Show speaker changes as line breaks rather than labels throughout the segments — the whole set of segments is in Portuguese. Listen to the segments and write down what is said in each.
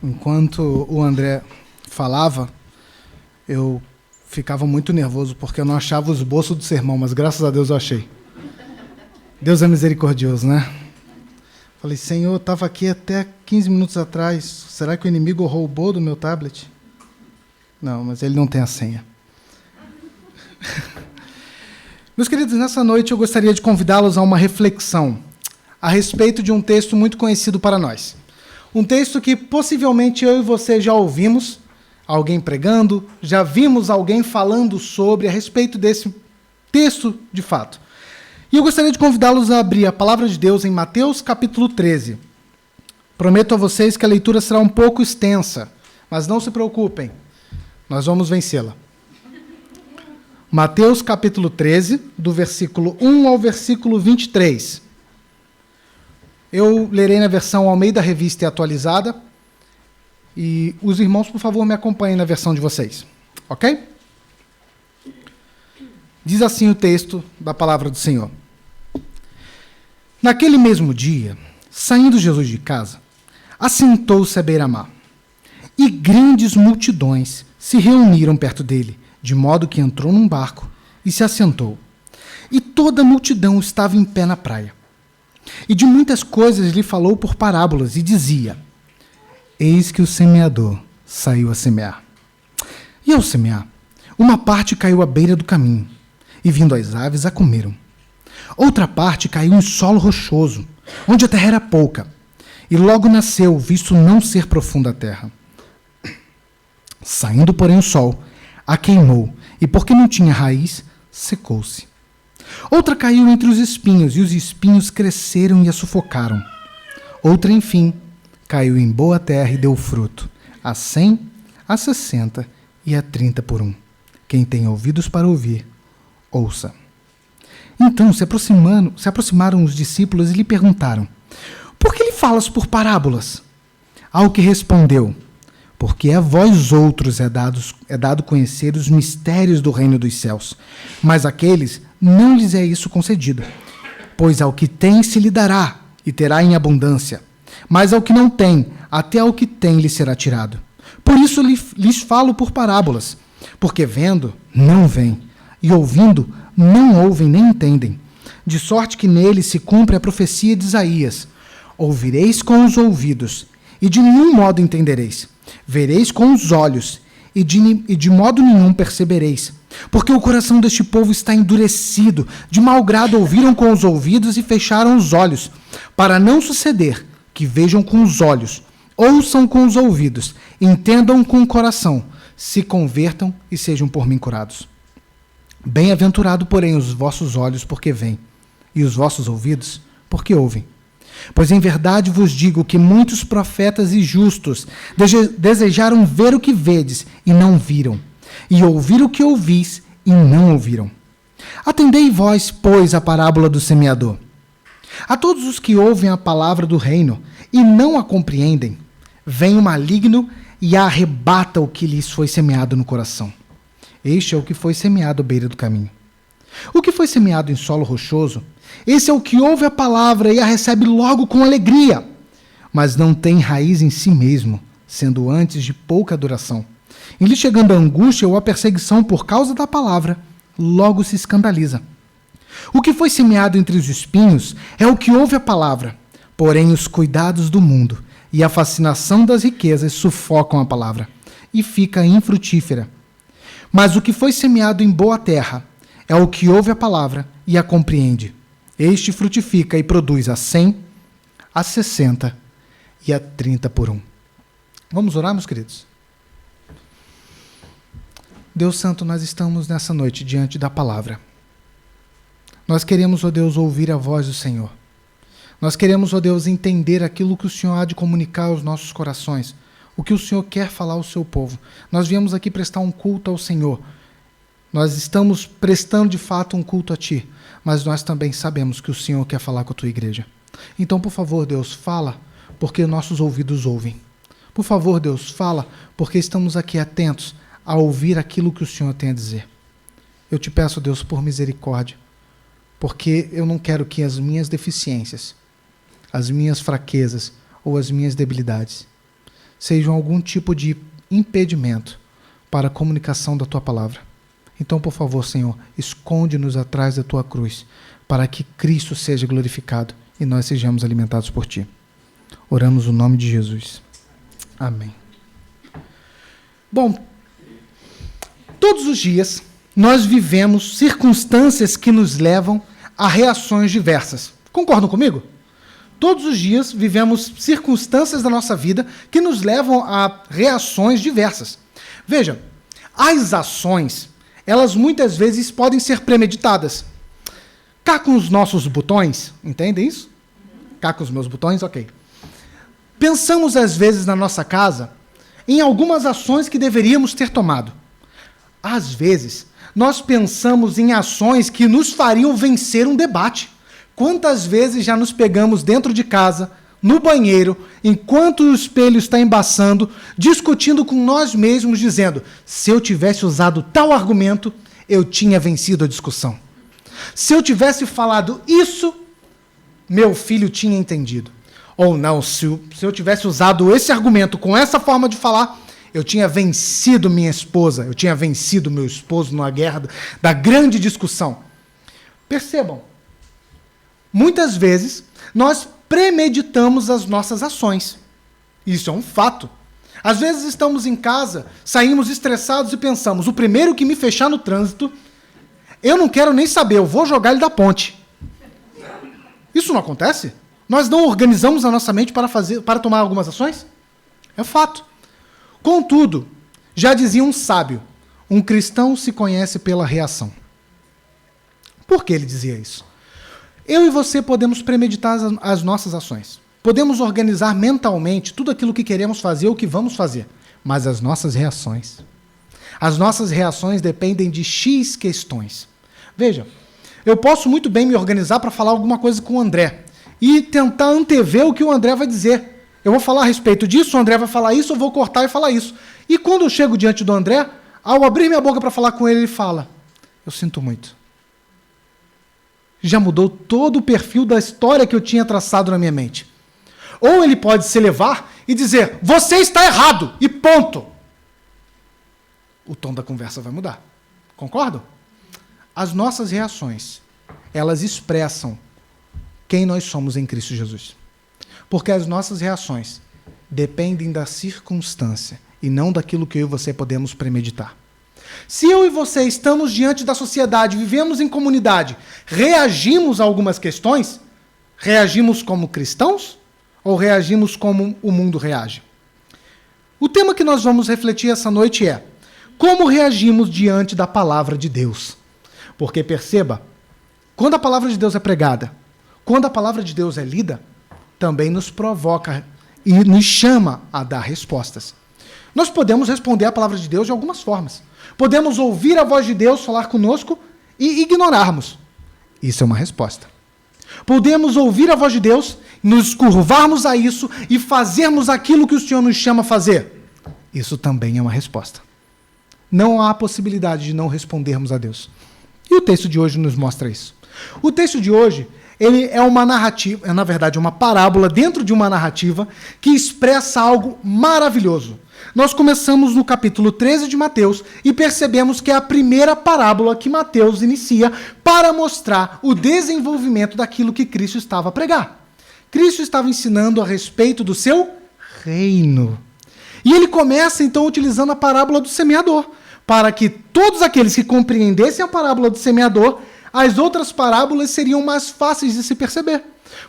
Enquanto o André falava, eu ficava muito nervoso porque eu não achava o esboço do sermão, mas graças a Deus eu achei. Deus é misericordioso, né? Falei, Senhor, eu estava aqui até 15 minutos atrás, será que o inimigo roubou do meu tablet? Não, mas ele não tem a senha. Meus queridos, nessa noite eu gostaria de convidá-los a uma reflexão a respeito de um texto muito conhecido para nós. Um texto que possivelmente eu e você já ouvimos alguém pregando, já vimos alguém falando sobre a respeito desse texto de fato. E eu gostaria de convidá-los a abrir a palavra de Deus em Mateus capítulo 13. Prometo a vocês que a leitura será um pouco extensa, mas não se preocupem, nós vamos vencê-la. Mateus capítulo 13, do versículo 1 ao versículo 23. Eu lerei na versão Almeida Revista e Atualizada, e os irmãos, por favor, me acompanhem na versão de vocês, ok? Diz assim o texto da palavra do Senhor. Naquele mesmo dia, saindo Jesus de casa, assentou-se à beira-mar, e grandes multidões se reuniram perto dele, de modo que entrou num barco e se assentou. E toda a multidão estava em pé na praia. E de muitas coisas lhe falou por parábolas, e dizia: Eis que o semeador saiu a semear. E ao semear, uma parte caiu à beira do caminho, e vindo as aves a comeram. Outra parte caiu em solo rochoso, onde a terra era pouca, e logo nasceu, visto não ser profunda a terra. Saindo, porém, o sol, a queimou, e porque não tinha raiz, secou-se. Outra caiu entre os espinhos, e os espinhos cresceram e a sufocaram. Outra, enfim, caiu em boa terra e deu fruto, a 100, a 60 e a 30 por um. Quem tem ouvidos para ouvir, ouça. Então se aproximaram os discípulos e lhe perguntaram: Por que lhe falas por parábolas? Ao que respondeu: Porque a vós outros é dado conhecer os mistérios do reino dos céus, mas àqueles não lhes é isso concedido. Pois ao que tem se lhe dará, e terá em abundância, mas ao que não tem, até ao que tem lhe será tirado. Por isso lhes falo por parábolas, porque vendo, não veem, e ouvindo, não ouvem nem entendem, de sorte que neles se cumpre a profecia de Isaías: Ouvireis com os ouvidos, e de nenhum modo entendereis. Vereis com os olhos, e de modo nenhum percebereis. Porque o coração deste povo está endurecido, de mau grado ouviram com os ouvidos e fecharam os olhos, para não suceder que vejam com os olhos, ouçam com os ouvidos, entendam com o coração, se convertam e sejam por mim curados. Bem-aventurado, porém, os vossos olhos, porque veem, e os vossos ouvidos, porque ouvem. Pois em verdade vos digo que muitos profetas e justos desejaram ver o que vedes e não viram, e ouvir o que ouvis e não ouviram. Atendei vós, pois, a parábola do semeador. A todos os que ouvem a palavra do reino e não a compreendem, vem o maligno e arrebata o que lhes foi semeado no coração. Este é o que foi semeado à beira do caminho. O que foi semeado em solo rochoso, esse é o que ouve a palavra e a recebe logo com alegria, mas não tem raiz em si mesmo, sendo antes de pouca duração. Em lhe chegando a angústia ou a perseguição por causa da palavra, logo se escandaliza. O que foi semeado entre os espinhos é o que ouve a palavra, porém os cuidados do mundo e a fascinação das riquezas sufocam a palavra, e fica infrutífera. Mas o que foi semeado em boa terra é o que ouve a palavra e a compreende. Este frutifica e produz a 100, a 60 e a 30 por um. Vamos orar, meus queridos? Deus Santo, nós estamos nessa noite diante da palavra. Nós queremos, ó Deus, ouvir a voz do Senhor. Nós queremos, ó Deus, entender aquilo que o Senhor há de comunicar aos nossos corações, o que o Senhor quer falar ao seu povo. Nós viemos aqui prestar um culto ao Senhor. Nós estamos prestando de fato um culto a Ti, mas nós também sabemos que o Senhor quer falar com a Tua igreja. Então, por favor, Deus, fala, porque nossos ouvidos ouvem. Por favor, Deus, fala, porque estamos aqui atentos a ouvir aquilo que o Senhor tem a dizer. Eu te peço, Deus, por misericórdia, porque eu não quero que as minhas deficiências, as minhas fraquezas ou as minhas debilidades sejam algum tipo de impedimento para a comunicação da tua palavra. Então, por favor, Senhor, esconde-nos atrás da tua cruz, para que Cristo seja glorificado e nós sejamos alimentados por ti. Oramos no nome de Jesus. Amém. Bom, todos os dias nós vivemos circunstâncias que nos levam a reações diversas. Concordam comigo? Todos os dias vivemos circunstâncias da nossa vida que nos levam a reações diversas. Veja, as ações, elas muitas vezes podem ser premeditadas. Cá com os nossos botões, entendem isso? Cá com os meus botões, ok. Pensamos às vezes na nossa casa em algumas ações que deveríamos ter tomado. Às vezes, nós pensamos em ações que nos fariam vencer um debate. Quantas vezes já nos pegamos dentro de casa, no banheiro, enquanto o espelho está embaçando, discutindo com nós mesmos, dizendo: se eu tivesse usado tal argumento, eu tinha vencido a discussão. Se eu tivesse falado isso, meu filho tinha entendido. Ou não, se eu tivesse usado esse argumento com essa forma de falar, eu tinha vencido minha esposa, eu tinha vencido meu esposo numa guerra da grande discussão. Percebam, muitas vezes nós premeditamos as nossas ações. Isso é um fato. Às vezes estamos em casa, saímos estressados e pensamos: o primeiro que me fechar no trânsito, eu não quero nem saber, eu vou jogar ele da ponte. Isso não acontece? Nós não organizamos a nossa mente para tomar algumas ações? É fato. Contudo, já dizia um sábio: um cristão se conhece pela reação. Por que ele dizia isso? Eu e você podemos premeditar as nossas ações. Podemos organizar mentalmente tudo aquilo que queremos fazer ou que vamos fazer. Mas as nossas reações dependem de X questões. Veja, eu posso muito bem me organizar para falar alguma coisa com o André e tentar antever o que o André vai dizer. Eu vou falar a respeito disso, o André vai falar isso, eu vou cortar e falar isso. E quando eu chego diante do André, ao abrir minha boca para falar com ele, ele fala: eu sinto muito. Já mudou todo o perfil da história que eu tinha traçado na minha mente. Ou ele pode se elevar e dizer: você está errado, e ponto. O tom da conversa vai mudar. Concordam? As nossas reações, elas expressam quem nós somos em Cristo Jesus. Porque as nossas reações dependem da circunstância e não daquilo que eu e você podemos premeditar. Se eu e você estamos diante da sociedade, vivemos em comunidade, reagimos a algumas questões, reagimos como cristãos ou reagimos como o mundo reage? O tema que nós vamos refletir essa noite é: como reagimos diante da palavra de Deus? Porque perceba, quando a palavra de Deus é pregada, quando a palavra de Deus é lida, também nos provoca e nos chama a dar respostas. Nós podemos responder a palavra de Deus de algumas formas. Podemos ouvir a voz de Deus falar conosco e ignorarmos. Isso é uma resposta. Podemos ouvir a voz de Deus, nos curvarmos a isso e fazermos aquilo que o Senhor nos chama a fazer. Isso também é uma resposta. Não há possibilidade de não respondermos a Deus. E o texto de hoje nos mostra isso. O texto de hoje, ele é uma narrativa, na verdade, uma parábola dentro de uma narrativa que expressa algo maravilhoso. Nós começamos no capítulo 13 de Mateus e percebemos que é a primeira parábola que Mateus inicia para mostrar o desenvolvimento daquilo que Cristo estava a pregar. Cristo estava ensinando a respeito do seu reino. E ele começa, então, utilizando a parábola do semeador, para que todos aqueles que compreendessem a parábola do semeador, as outras parábolas seriam mais fáceis de se perceber.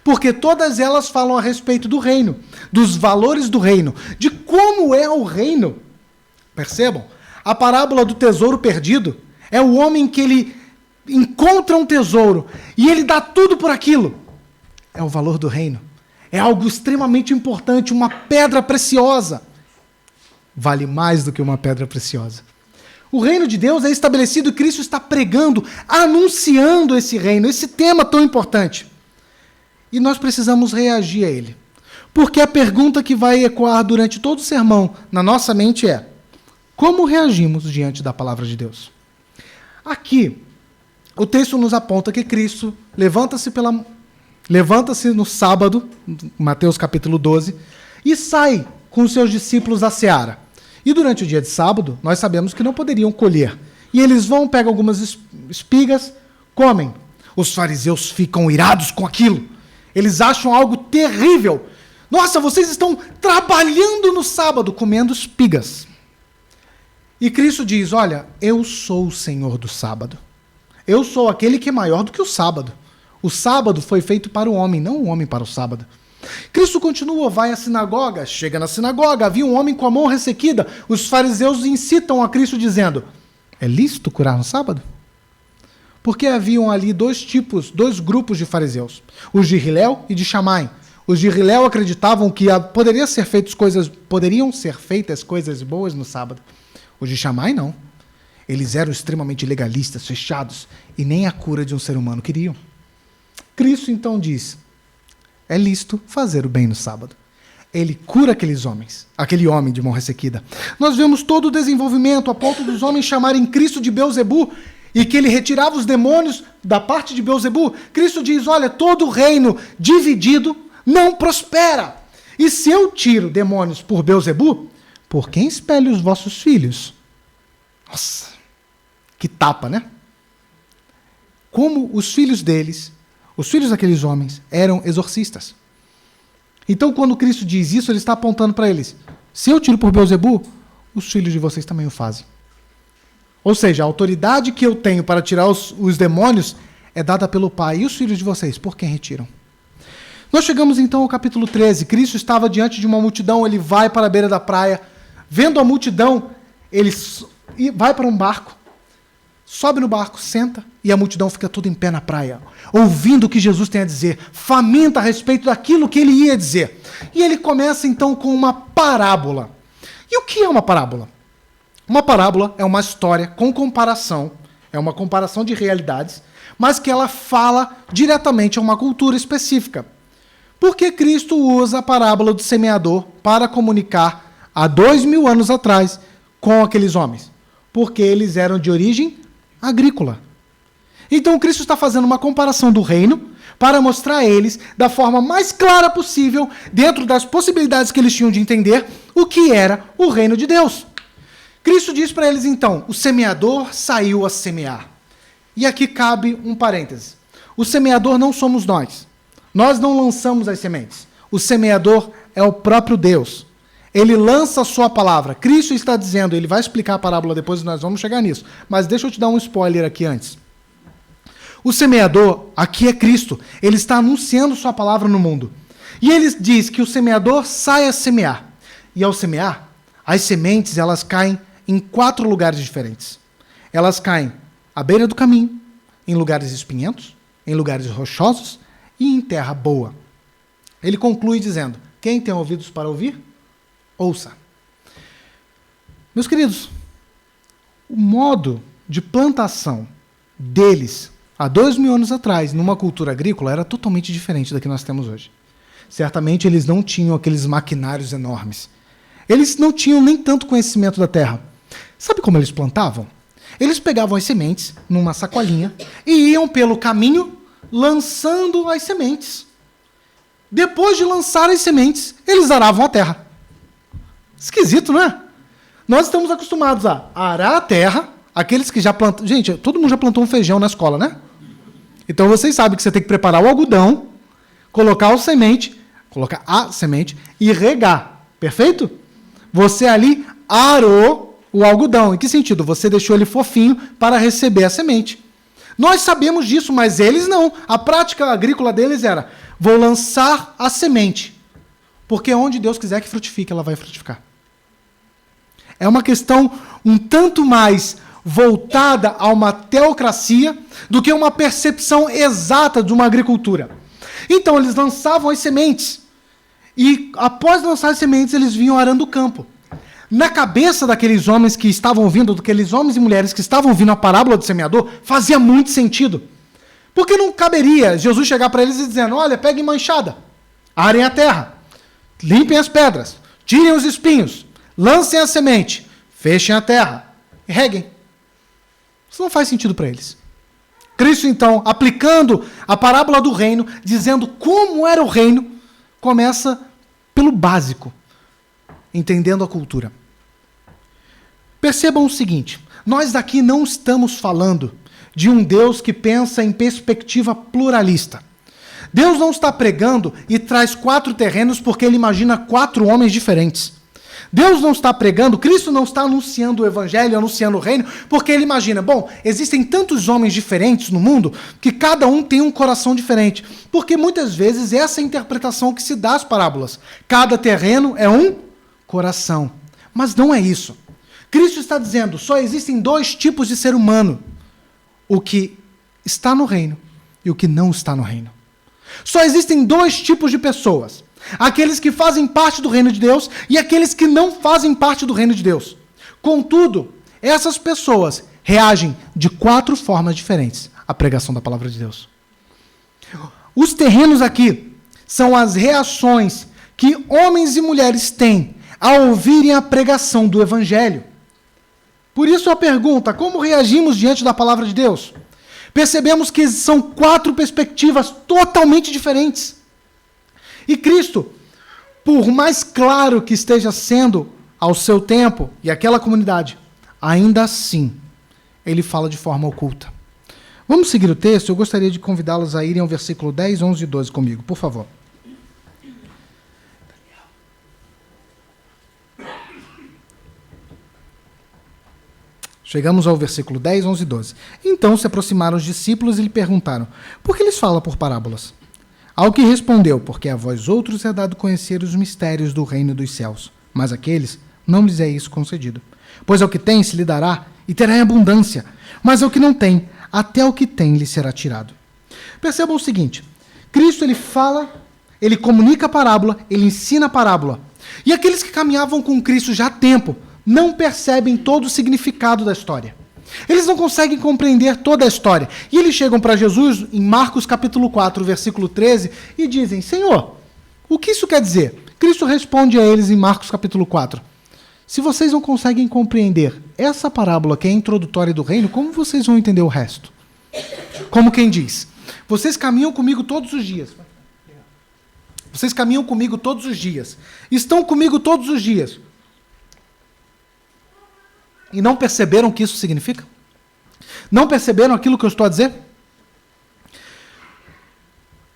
Porque todas elas falam a respeito do reino, dos valores do reino, de como é o reino. Percebam? A parábola do tesouro perdido é o homem que ele encontra um tesouro e ele dá tudo por aquilo. É o valor do reino. É algo extremamente importante, uma pedra preciosa. Vale mais do que uma pedra preciosa. O reino de Deus é estabelecido e Cristo está pregando, anunciando esse reino, esse tema tão importante. E nós precisamos reagir a ele. Porque a pergunta que vai ecoar durante todo o sermão na nossa mente é: como reagimos diante da palavra de Deus? Aqui, o texto nos aponta que Cristo levanta-se no sábado, Mateus capítulo 12, e sai com os seus discípulos à seara. E durante o dia de sábado, nós sabemos que não poderiam colher. E eles vão, pegam algumas espigas, comem. Os fariseus ficam irados com aquilo. Eles acham algo terrível. Nossa, vocês estão trabalhando no sábado, comendo espigas. E Cristo diz, olha, eu sou o Senhor do sábado. Eu sou aquele que é maior do que o sábado. O sábado foi feito para o homem, não o homem para o sábado. Cristo continua, vai à sinagoga, chega na sinagoga, havia um homem com a mão ressequida. Os fariseus incitam a Cristo dizendo, é lícito curar no sábado? Porque haviam ali dois grupos de fariseus, os de Hilel e de Shammai. Os de Hilel acreditavam que poderiam ser feitas coisas boas no sábado. Os de Shammai não. Eles eram extremamente legalistas, fechados, e nem a cura de um ser humano queriam. Cristo então diz, é lícito fazer o bem no sábado. Ele cura aquele homem de mão ressequida. Nós vemos todo o desenvolvimento a ponto dos homens chamarem Cristo de Beelzebu e que ele retirava os demônios da parte de Beelzebu. Cristo diz, olha, todo reino dividido não prospera. E se eu tiro demônios por Beelzebu, por quem espelho os vossos filhos? Nossa, que tapa, né? Como os filhos deles, os filhos daqueles homens, eram exorcistas. Então, quando Cristo diz isso, ele está apontando para eles. Se eu tiro por Beelzebu, os filhos de vocês também o fazem. Ou seja, a autoridade que eu tenho para tirar os demônios é dada pelo Pai. E os filhos de vocês, por quem retiram? Nós chegamos então ao capítulo 13. Cristo estava diante de uma multidão, ele vai para a beira da praia. Vendo a multidão, ele vai para um barco, sobe no barco, senta, e a multidão fica toda em pé na praia, ouvindo o que Jesus tem a dizer, faminta a respeito daquilo que ele ia dizer. E ele começa então com uma parábola. E o que é uma parábola? Uma parábola é uma história com comparação, é uma comparação de realidades, mas que ela fala diretamente a uma cultura específica. Por que Cristo usa a parábola do semeador para comunicar há 2000 anos atrás com aqueles homens? Porque eles eram de origem agrícola. Então Cristo está fazendo uma comparação do reino para mostrar a eles, da forma mais clara possível, dentro das possibilidades que eles tinham de entender, o que era o reino de Deus. Cristo diz para eles então, o semeador saiu a semear. E aqui cabe um parêntese. O semeador não somos nós. Nós não lançamos as sementes. O semeador é o próprio Deus. Ele lança a sua palavra. Cristo está dizendo, ele vai explicar a parábola depois e nós vamos chegar nisso. Mas deixa eu te dar um spoiler aqui antes. O semeador, aqui é Cristo. Ele está anunciando sua palavra no mundo. E ele diz que o semeador sai a semear. E ao semear, as sementes elas caem em 4 lugares diferentes. Elas caem à beira do caminho, em lugares espinhentos, em lugares rochosos e em terra boa. Ele conclui dizendo, quem tem ouvidos para ouvir, ouça. Meus queridos, o modo de plantação deles, há 2000 anos atrás, numa cultura agrícola, era totalmente diferente da que nós temos hoje. Certamente eles não tinham aqueles maquinários enormes. Eles não tinham nem tanto conhecimento da terra. Sabe como eles plantavam? Eles pegavam as sementes numa sacolinha e iam pelo caminho lançando as sementes. Depois de lançar as sementes, eles aravam a terra. Esquisito, não é? Nós estamos acostumados a arar a terra, aqueles que já plantam... Gente, todo mundo já plantou um feijão na escola, né? Então vocês sabem que você tem que preparar o algodão, colocar a semente e regar. Perfeito? Você ali arou o algodão. Em que sentido? Você deixou ele fofinho para receber a semente. Nós sabemos disso, mas eles não. A prática agrícola deles era, vou lançar a semente, porque onde Deus quiser que frutifique, ela vai frutificar. É uma questão um tanto mais voltada a uma teocracia do que uma percepção exata de uma agricultura. Então, eles lançavam as sementes e, após lançar as sementes, eles vinham arando o campo. Na cabeça daqueles homens que estavam ouvindo, daqueles homens e mulheres que estavam ouvindo a parábola do semeador, fazia muito sentido. Porque não caberia Jesus chegar para eles e dizendo, olha, peguem uma enxada, arem a terra, limpem as pedras, tirem os espinhos, lancem a semente, fechem a terra e reguem. Isso não faz sentido para eles. Cristo, então, aplicando a parábola do reino, dizendo como era o reino, começa pelo básico. entendendo a cultura. Percebam o seguinte, nós daqui não estamos falando de um Deus que pensa em perspectiva pluralista. Deus não está pregando e traz 4 terrenos porque ele imagina 4 homens diferentes. Deus não está pregando, Cristo não está anunciando o evangelho, anunciando o reino, porque ele imagina, bom, existem tantos homens diferentes no mundo que cada um tem um coração diferente. Porque muitas vezes essa é a interpretação que se dá às parábolas. Cada terreno é um coração. Mas não é isso. Cristo está dizendo, só existem 2 tipos de ser humano. O que está no reino e o que não está no reino. Só existem 2 tipos de pessoas. Aqueles que fazem parte do reino de Deus e aqueles que não fazem parte do reino de Deus. Contudo, essas pessoas reagem de 4 formas diferentes à pregação da palavra de Deus. Os terrenos aqui são as reações que homens e mulheres têm ao ouvirem a pregação do evangelho. Por isso a pergunta, como reagimos diante da palavra de Deus? Percebemos que são 4 perspectivas totalmente diferentes. E Cristo, por mais claro que esteja sendo ao seu tempo e aquela comunidade, ainda assim, ele fala de forma oculta. Vamos seguir o texto? Eu gostaria de convidá-los a irem ao versículo 10, 11 e 12 comigo, por favor. Chegamos ao versículo 10, 11 e 12. Então se aproximaram os discípulos e lhe perguntaram, por que lhes fala por parábolas? Ao que respondeu, porque a vós outros é dado conhecer os mistérios do reino dos céus, mas àqueles não lhes é isso concedido. Pois ao que tem se lhe dará, e terá em abundância, mas ao que não tem, até o que tem lhe será tirado. Percebam o seguinte, Cristo ele fala, ele comunica a parábola, ele ensina a parábola. E aqueles que caminhavam com Cristo já há tempo, não percebem todo o significado da história. Eles não conseguem compreender toda a história. E eles chegam para Jesus, em Marcos capítulo 4, versículo 13, e dizem, Senhor, o que isso quer dizer? Cristo responde a eles em Marcos capítulo 4, se vocês não conseguem compreender essa parábola que é a introdutória do reino, como vocês vão entender o resto? Como quem diz, vocês caminham comigo todos os dias. Vocês caminham comigo todos os dias. Estão comigo todos os dias. E não perceberam o que isso significa? Não perceberam aquilo que eu estou a dizer?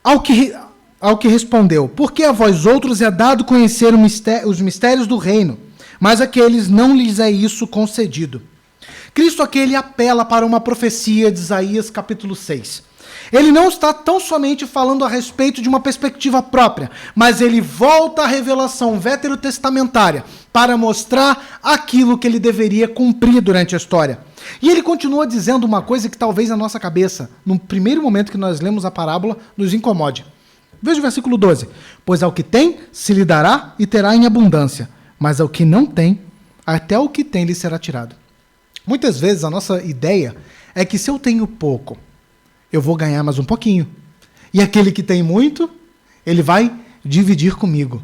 Ao que respondeu, porque a vós outros é dado conhecer os mistérios do reino, mas àqueles não lhes é isso concedido. Cristo aqui ele apela para uma profecia de Isaías capítulo 6. Ele não está tão somente falando a respeito de uma perspectiva própria, mas ele volta à revelação veterotestamentária para mostrar aquilo que ele deveria cumprir durante a história. E ele continua dizendo uma coisa que talvez a nossa cabeça, no primeiro momento que nós lemos a parábola, nos incomode. Veja o versículo 12. Pois ao que tem, se lhe dará e terá em abundância, mas ao que não tem, até o que tem lhe será tirado. Muitas vezes a nossa ideia é que se eu tenho pouco, eu vou ganhar mais um pouquinho. E aquele que tem muito, ele vai dividir comigo.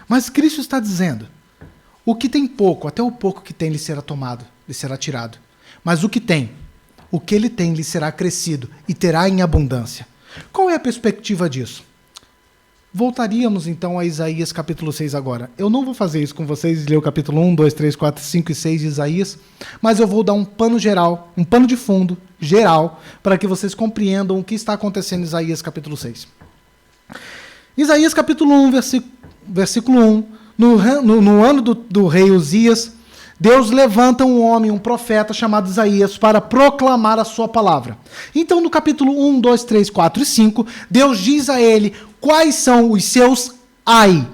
Mas Cristo está dizendo, o que tem pouco, até o pouco que tem lhe será tomado, lhe será tirado. Mas o que tem, o que ele tem lhe será acrescido e terá em abundância. Qual é a perspectiva disso? Voltaríamos então a Isaías capítulo 6 agora. Eu não vou fazer isso com vocês, ler o capítulo 1, 2, 3, 4, 5 e 6 de Isaías, mas eu vou dar um pano geral, um pano de fundo geral, para que vocês compreendam o que está acontecendo em Isaías capítulo 6. Isaías capítulo 1, versículo 1, no ano do rei Uzias, Deus levanta um homem, um profeta chamado Isaías, para proclamar a sua palavra. Então, no capítulo 1, 2, 3, 4 e 5, Deus diz a ele quais são os seus ai.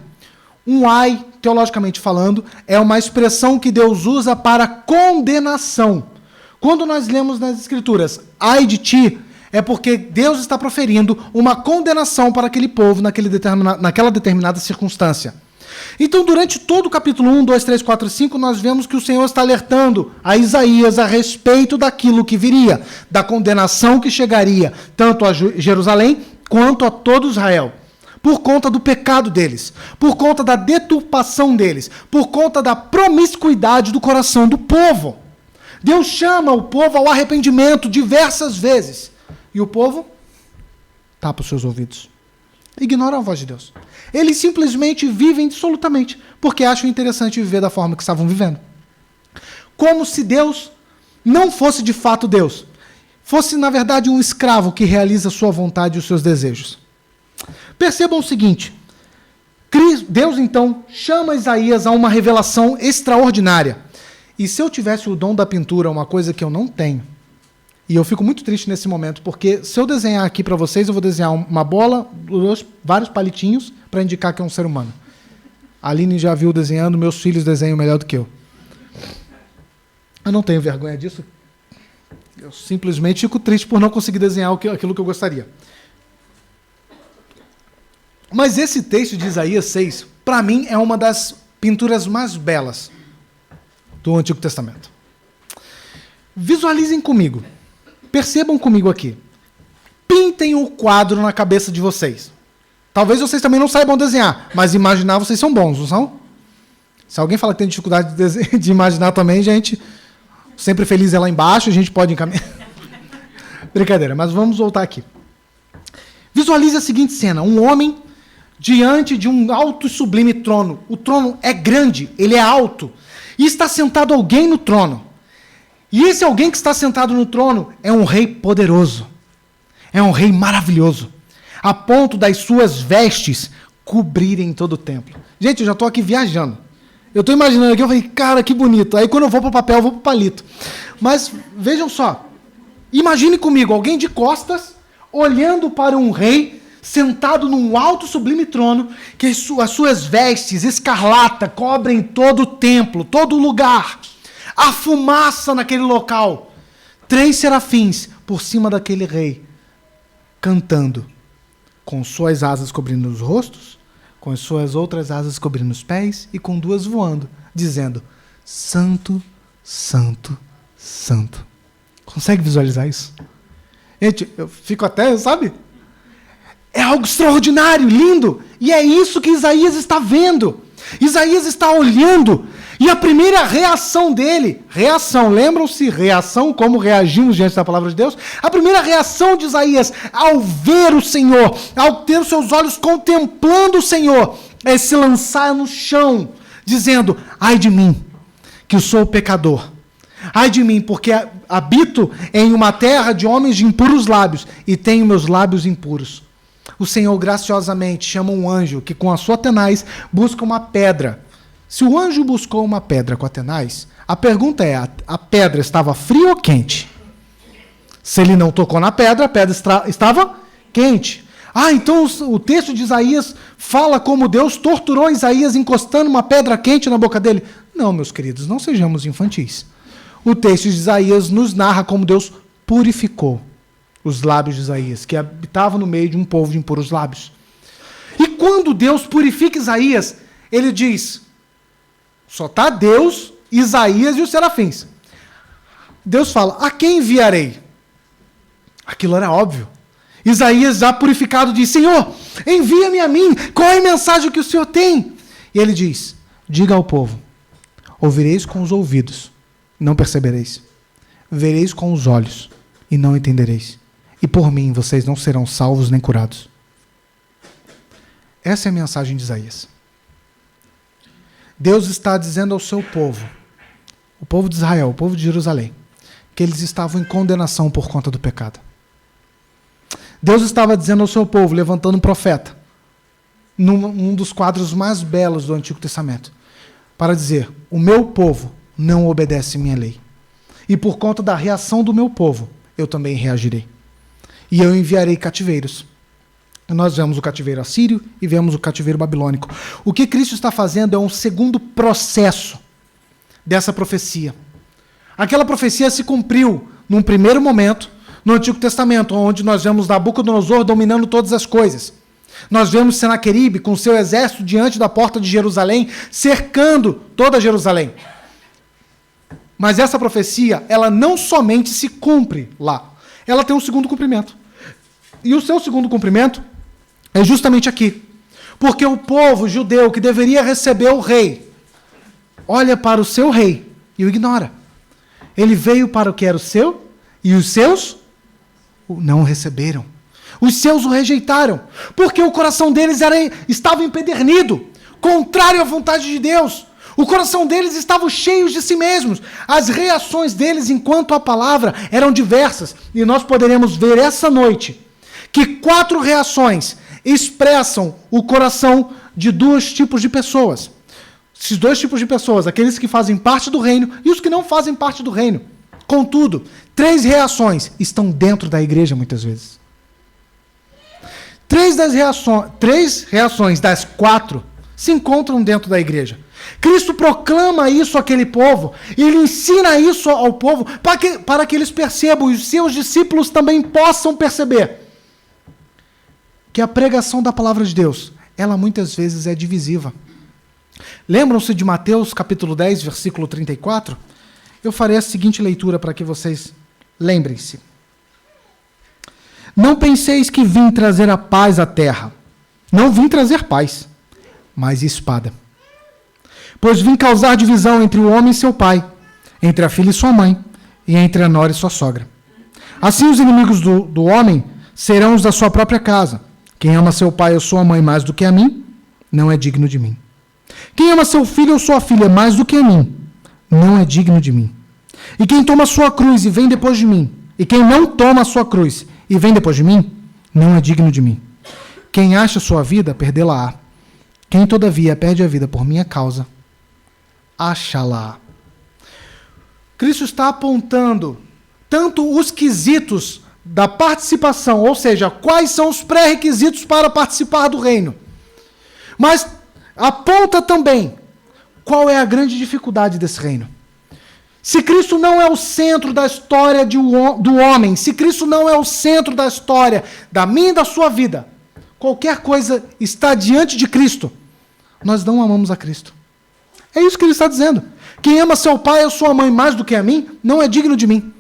Um ai, teologicamente falando, é uma expressão que Deus usa para condenação. Quando nós lemos nas Escrituras, ai de ti, é porque Deus está proferindo uma condenação para aquele povo naquela determinada circunstância. Então, durante todo o capítulo 1, 2, 3, 4 e 5, nós vemos que o Senhor está alertando a Isaías a respeito daquilo que viria, da condenação que chegaria tanto a Jerusalém quanto a todo Israel, por conta do pecado deles, por conta da deturpação deles, por conta da promiscuidade do coração do povo. Deus chama o povo ao arrependimento diversas vezes, e o povo tapa os seus ouvidos. Ignoram a voz de Deus. Eles simplesmente vivem dissolutamente, porque acham interessante viver da forma que estavam vivendo. Como se Deus não fosse de fato Deus. Fosse, na verdade, um escravo que realiza sua vontade e os seus desejos. Percebam o seguinte. Deus, então, chama Isaías a uma revelação extraordinária. E se eu tivesse o dom da pintura, uma coisa que eu não tenho, e eu fico muito triste nesse momento, porque se eu desenhar aqui para vocês, eu vou desenhar uma bola, vários palitinhos, para indicar que é um ser humano. A Aline já viu desenhando, meus filhos desenham melhor do que eu. Eu não tenho vergonha disso. Eu simplesmente fico triste por não conseguir desenhar aquilo que eu gostaria. Mas esse texto de Isaías 6, para mim, é uma das pinturas mais belas do Antigo Testamento. Visualizem comigo. Percebam comigo aqui. Pintem o quadro na cabeça de vocês. Talvez vocês também não saibam desenhar, mas imaginar vocês são bons, não são? Se alguém fala que tem dificuldade de imaginar também, gente, sempre feliz é lá embaixo, a gente pode encaminhar. Brincadeira, mas vamos voltar aqui. Visualize a seguinte cena. Um homem diante de um alto e sublime trono. O trono é grande, ele é alto. E está sentado alguém no trono. E esse alguém que está sentado no trono é um rei poderoso. É um rei maravilhoso. A ponto das suas vestes cobrirem todo o templo. Gente, eu já estou aqui viajando. Eu estou imaginando aqui, eu falei, cara, que bonito. Aí quando eu vou para o papel, eu vou para o palito. Mas vejam só. Imagine comigo, alguém de costas, olhando para um rei, sentado num alto sublime trono, que as suas vestes escarlata cobrem todo o templo, todo o lugar. A fumaça naquele local. 3 serafins por cima daquele rei, cantando, com suas asas cobrindo os rostos, com as suas outras asas cobrindo os pés e com 2 voando, dizendo, Santo, Santo, Santo. Consegue visualizar isso? Gente, eu fico até, sabe? É algo extraordinário, lindo. E é isso que Isaías está vendo. Isaías está olhando. E a primeira reação dele, lembram-se, reação, como reagimos diante da palavra de Deus? A primeira reação de Isaías, ao ver o Senhor, ao ter os seus olhos contemplando o Senhor, é se lançar no chão, dizendo, ai de mim, que eu sou pecador. Ai de mim, porque habito em uma terra de homens de impuros lábios, e tenho meus lábios impuros. O Senhor graciosamente chama um anjo que com a sua tenaz busca uma pedra. Se o anjo buscou uma pedra com a tenaz, a pergunta é, a pedra estava fria ou quente? Se ele não tocou na pedra, a pedra estava quente. Ah, então o texto de Isaías fala como Deus torturou Isaías encostando uma pedra quente na boca dele. Não, meus queridos, não sejamos infantis. O texto de Isaías nos narra como Deus purificou os lábios de Isaías, que habitava no meio de um povo de impuros lábios. E quando Deus purifica Isaías, ele diz, só está Deus, Isaías e os serafins. Deus fala, a quem enviarei? Aquilo era óbvio. Isaías, já purificado, diz, Senhor, envia-me a mim, qual é a mensagem que o Senhor tem? E ele diz, diga ao povo, ouvireis com os ouvidos, não percebereis. Vereis com os olhos, e não entendereis. E por mim vocês não serão salvos nem curados. Essa é a mensagem de Isaías. Deus está dizendo ao seu povo, o povo de Israel, o povo de Jerusalém, que eles estavam em condenação por conta do pecado. Deus estava dizendo ao seu povo, levantando um profeta, num dos quadros mais belos do Antigo Testamento, para dizer, o meu povo não obedece minha lei. E por conta da reação do meu povo, eu também reagirei. E eu enviarei cativeiros. Nós vemos o cativeiro assírio e vemos o cativeiro babilônico. O que Cristo está fazendo é um segundo processo dessa profecia. Aquela profecia se cumpriu num primeiro momento no Antigo Testamento, onde nós vemos Nabucodonosor dominando todas as coisas. Nós vemos Senaqueribe com seu exército diante da porta de Jerusalém, cercando toda Jerusalém. Mas essa profecia, ela não somente se cumpre lá. Ela tem um segundo cumprimento. E o seu segundo cumprimento é justamente aqui. Porque o povo judeu que deveria receber o rei, olha para o seu rei e o ignora. Ele veio para o que era o seu, e os seus não o receberam. Os seus o rejeitaram, porque o coração deles estava empedernido, contrário à vontade de Deus. O coração deles estava cheio de si mesmos. As reações deles enquanto à palavra eram diversas. E nós poderemos ver essa noite que 4 reações expressam o coração de 2 tipos de pessoas. Esses 2 tipos de pessoas, aqueles que fazem parte do reino e os que não fazem parte do reino. Contudo, 3 reações estão dentro da igreja muitas vezes. 3 reações das 4 se encontram dentro da igreja. Cristo proclama isso àquele povo, e ele ensina isso ao povo para que eles percebam, e os seus discípulos também possam perceber, que a pregação da palavra de Deus, ela muitas vezes é divisiva. Lembram-se de Mateus capítulo 10, versículo 34? Eu farei a seguinte leitura para que vocês lembrem-se. Não penseis que vim trazer a paz à terra. Não vim trazer paz, mas espada. Pois vim causar divisão entre o homem e seu pai, entre a filha e sua mãe, e entre a nora e sua sogra. Assim os inimigos do homem serão os da sua própria casa. Quem ama seu pai ou sua mãe mais do que a mim, não é digno de mim. Quem ama seu filho ou sua filha mais do que a mim, não é digno de mim. E quem toma a sua cruz e vem depois de mim, e quem não toma a sua cruz e vem depois de mim, não é digno de mim. Quem acha sua vida, perdê-la-á. Quem, todavia, perde a vida por minha causa, achá-la. Cristo está apontando tanto os quesitos da participação, ou seja, quais são os pré-requisitos para participar do reino, mas aponta também qual é a grande dificuldade desse reino. Se Cristo não é o centro da história do homem, se Cristo não é o centro da história da minha e da sua vida, qualquer coisa está diante de Cristo, nós não amamos a Cristo. É isso que ele está dizendo. Quem ama seu pai ou sua mãe mais do que a mim, não é digno de mim.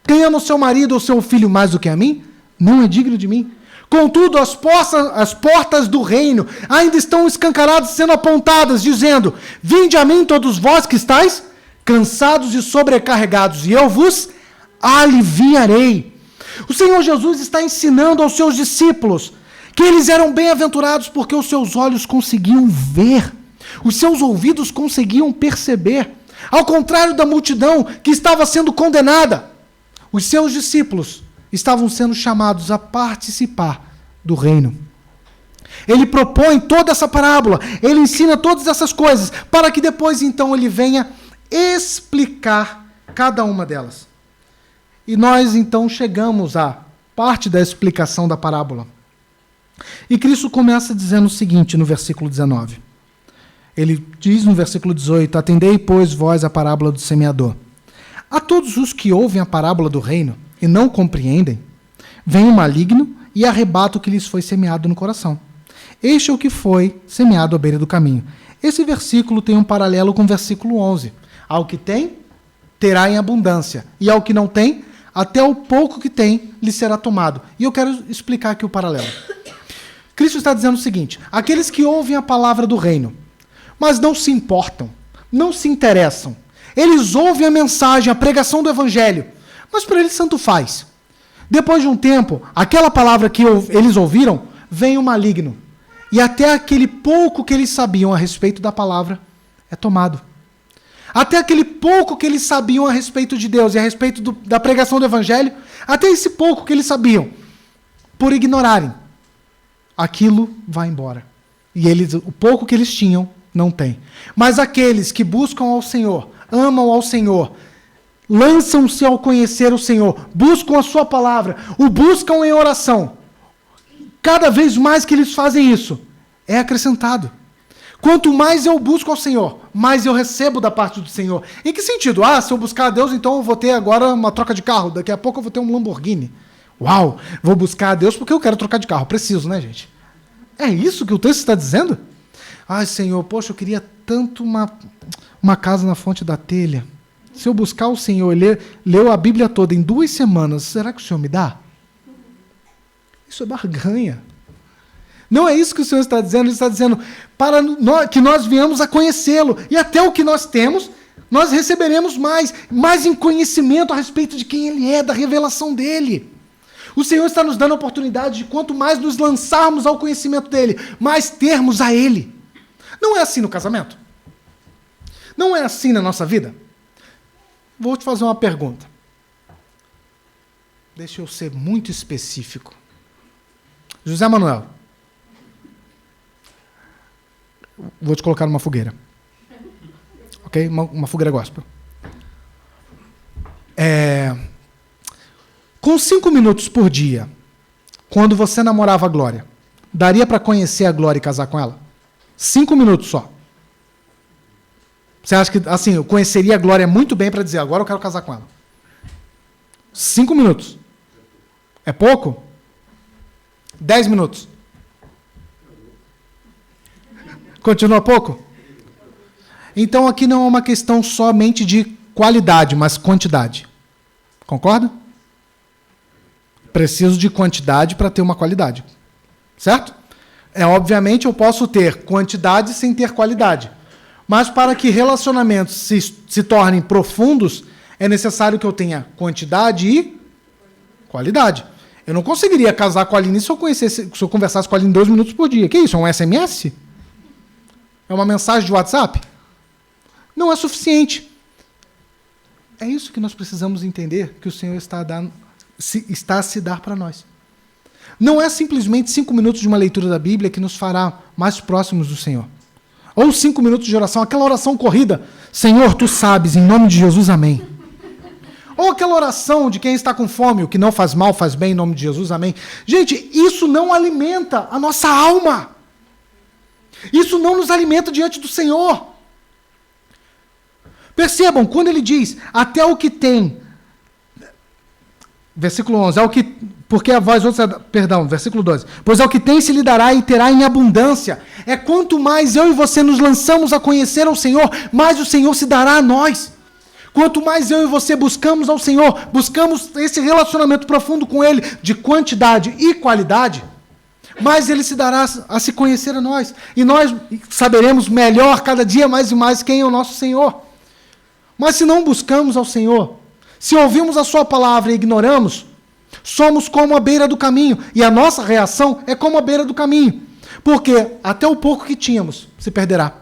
Quem ama o seu marido ou seu filho mais do que a mim, não é digno de mim. Contudo, as portas do reino ainda estão escancaradas, sendo apontadas, dizendo: vinde a mim todos vós que estáis cansados e sobrecarregados, e eu vos aliviarei. O Senhor Jesus está ensinando aos seus discípulos que eles eram bem-aventurados porque os seus olhos conseguiam ver, os seus ouvidos conseguiam perceber. Ao contrário da multidão que estava sendo condenada, os seus discípulos estavam sendo chamados a participar do reino. Ele propõe toda essa parábola, ele ensina todas essas coisas, para que depois então ele venha explicar cada uma delas. E nós então chegamos à parte da explicação da parábola. E Cristo começa dizendo o seguinte no versículo 19. Ele diz no versículo 18: atendei, pois, vós a parábola do semeador. A todos os que ouvem a parábola do reino e não compreendem, vem o maligno e arrebata o que lhes foi semeado no coração. Este é o que foi semeado à beira do caminho. Esse versículo tem um paralelo com o versículo 11. Ao que tem, terá em abundância, e ao que não tem, até o pouco que tem lhe será tomado. E eu quero explicar aqui o paralelo. Cristo está dizendo o seguinte: aqueles que ouvem a palavra do reino, mas não se importam, não se interessam, eles ouvem a mensagem, a pregação do evangelho, mas para eles tanto faz. Depois de um tempo, aquela palavra que eles ouviram, vem o maligno, e até aquele pouco que eles sabiam a respeito da palavra é tomado. Até aquele pouco que eles sabiam a respeito de Deus e a respeito da pregação do evangelho, até esse pouco que eles sabiam, por ignorarem, aquilo vai embora. E o pouco que eles tinham, não tem. Mas aqueles que buscam ao Senhor, amam ao Senhor, lançam-se ao conhecer o Senhor, buscam a sua palavra, o buscam em oração, cada vez mais que eles fazem isso, é acrescentado. Quanto mais eu busco ao Senhor, mais eu recebo da parte do Senhor. Em que sentido? Se eu buscar a Deus, então eu vou ter agora uma troca de carro. Daqui a pouco eu vou ter um Lamborghini. Uau! Vou buscar a Deus porque eu quero trocar de carro. Preciso, né, gente? É isso que o texto está dizendo? Ai, Senhor, poxa, eu queria tanto uma casa na Fonte da Telha. Se eu buscar o Senhor, leu a Bíblia toda em 2 semanas, será que o Senhor me dá? Isso é barganha. Não é isso que o Senhor está dizendo. Ele está dizendo que nós viemos a conhecê-lo. E até o que nós temos, nós receberemos mais em conhecimento a respeito de quem Ele é, da revelação dEle. O Senhor está nos dando a oportunidade de, quanto mais nos lançarmos ao conhecimento dele, mais termos a ele. Não é assim no casamento? Não é assim na nossa vida? Vou te fazer uma pergunta. Deixa eu ser muito específico. José Manuel, vou te colocar numa fogueira. Ok? Uma fogueira gospel. Com 5 minutos por dia, quando você namorava a Glória, daria para conhecer a Glória e casar com ela? 5 minutos só. Você acha que, assim, eu conheceria a Glória muito bem para dizer, agora eu quero casar com ela? 5 minutos. É pouco? 10 minutos. Continua pouco? Então aqui não é uma questão somente de qualidade, mas quantidade. Concorda? Preciso de quantidade para ter uma qualidade. Certo? Obviamente eu posso ter quantidade sem ter qualidade. Mas para que relacionamentos se tornem profundos, é necessário que eu tenha quantidade e qualidade. Eu não conseguiria casar com a Aline se eu conversasse com a Aline 2 minutos por dia. Que isso? É um SMS? É uma mensagem de WhatsApp? Não é suficiente. É isso que nós precisamos entender que o Senhor está a se dar para nós. Não é simplesmente 5 minutos de uma leitura da Bíblia que nos fará mais próximos do Senhor. Ou 5 minutos de oração, aquela oração corrida. Senhor, tu sabes, em nome de Jesus, amém. Ou aquela oração de quem está com fome, o que não faz mal, faz bem, em nome de Jesus, amém. Gente, isso não alimenta a nossa alma. Isso não nos alimenta diante do Senhor. Percebam, quando ele diz, até o que tem, versículo 11, porque a vós outros, versículo 12, pois ao que tem se lhe dará e terá em abundância. É quanto mais eu e você nos lançamos a conhecer ao Senhor, mais o Senhor se dará a nós. Quanto mais eu e você buscamos ao Senhor, buscamos esse relacionamento profundo com Ele, de quantidade e qualidade, mais Ele se dará a se conhecer a nós. E nós saberemos melhor, cada dia mais e mais, quem é o nosso Senhor. Mas se não buscamos ao Senhor, se ouvimos a Sua palavra e ignoramos, somos como a beira do caminho. E a nossa reação é como a beira do caminho. Porque até o pouco que tínhamos se perderá.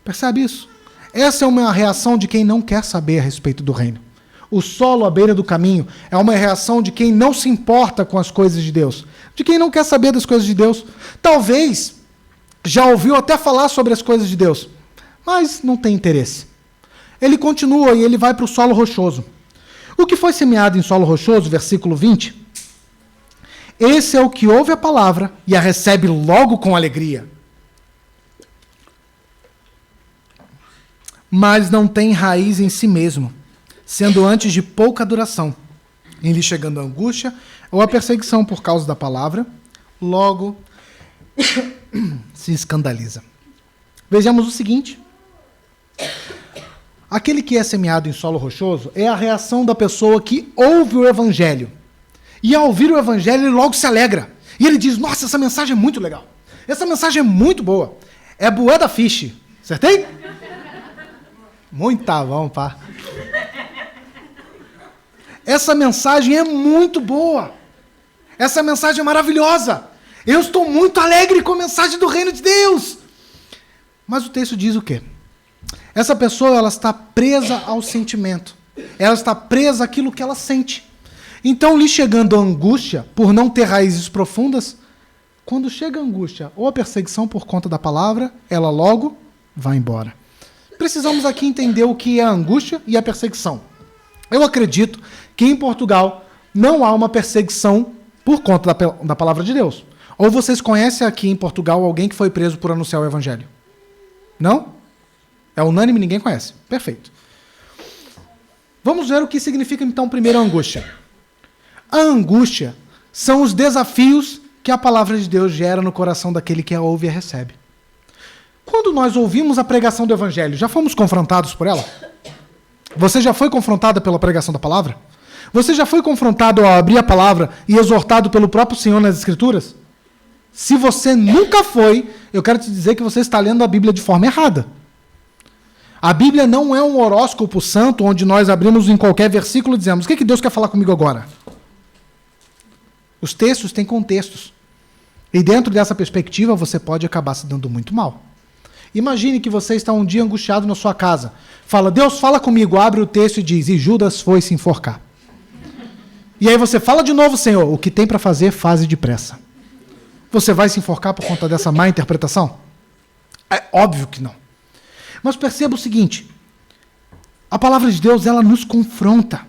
Percebe isso? Essa é uma reação de quem não quer saber a respeito do reino. O solo à beira do caminho é uma reação de quem não se importa com as coisas de Deus. De quem não quer saber das coisas de Deus. Talvez já ouviu até falar sobre as coisas de Deus, mas não tem interesse. Ele continua e ele vai para o solo rochoso. O que foi semeado em solo rochoso, versículo 20, esse é o que ouve a palavra e a recebe logo com alegria. Mas não tem raiz em si mesmo, sendo antes de pouca duração, em lhe chegando a angústia ou a perseguição por causa da palavra, logo se escandaliza. Vejamos o seguinte. Aquele que é semeado em solo rochoso é a reação da pessoa que ouve o evangelho. E ao ouvir o evangelho, ele logo se alegra. E ele diz, nossa, essa mensagem é muito legal. Essa mensagem é muito boa. É bué da fish. Acertei? Muito bom, pá. Essa mensagem é muito boa. Essa mensagem é maravilhosa. Eu estou muito alegre com a mensagem do reino de Deus. Mas o texto diz o quê? Essa pessoa, ela está presa ao sentimento. Ela está presa àquilo que ela sente. Então, lhe chegando a angústia, por não ter raízes profundas, quando chega a angústia ou a perseguição por conta da palavra, ela logo vai embora. Precisamos aqui entender o que é a angústia e a perseguição. Eu acredito que em Portugal não há uma perseguição por conta da palavra de Deus. Ou vocês conhecem aqui em Portugal alguém que foi preso por anunciar o evangelho? Não? É unânime, ninguém conhece. Perfeito. Vamos ver o que significa, então, primeiro a angústia. A angústia são os desafios que a palavra de Deus gera no coração daquele que a ouve e a recebe. Quando nós ouvimos a pregação do evangelho, já fomos confrontados por ela? Você já foi confrontada pela pregação da palavra? Você já foi confrontado ao abrir a palavra e exortado pelo próprio Senhor nas Escrituras? Se você nunca foi, eu quero te dizer que você está lendo a Bíblia de forma errada. A Bíblia não é um horóscopo santo onde nós abrimos em qualquer versículo e dizemos, o que Deus quer falar comigo agora? Os textos têm contextos. E dentro dessa perspectiva, você pode acabar se dando muito mal. Imagine que você está um dia angustiado na sua casa. Fala, Deus, fala comigo. Abre o texto e diz, e Judas foi se enforcar. E aí você fala de novo, Senhor, o que tem para fazer, faze depressa. Você vai se enforcar por conta dessa má interpretação? É óbvio que não. Mas perceba o seguinte, a palavra de Deus, ela nos confronta,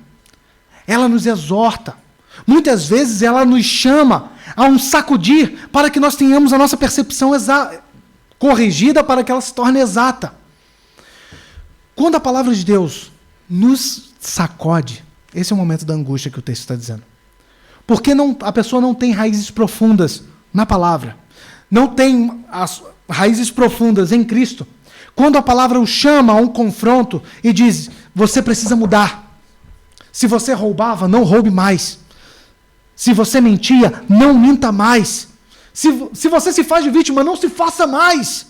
ela nos exorta, muitas vezes ela nos chama a um sacudir para que nós tenhamos a nossa percepção corrigida para que ela se torne exata. Quando a palavra de Deus nos sacode, esse é o momento da angústia que o texto está dizendo. Porque a pessoa não tem raízes profundas na palavra, não tem as raízes profundas em Cristo. Quando a palavra o chama a um confronto e diz, você precisa mudar. Se você roubava, não roube mais. Se você mentia, não minta mais. Se você se faz de vítima, não se faça mais.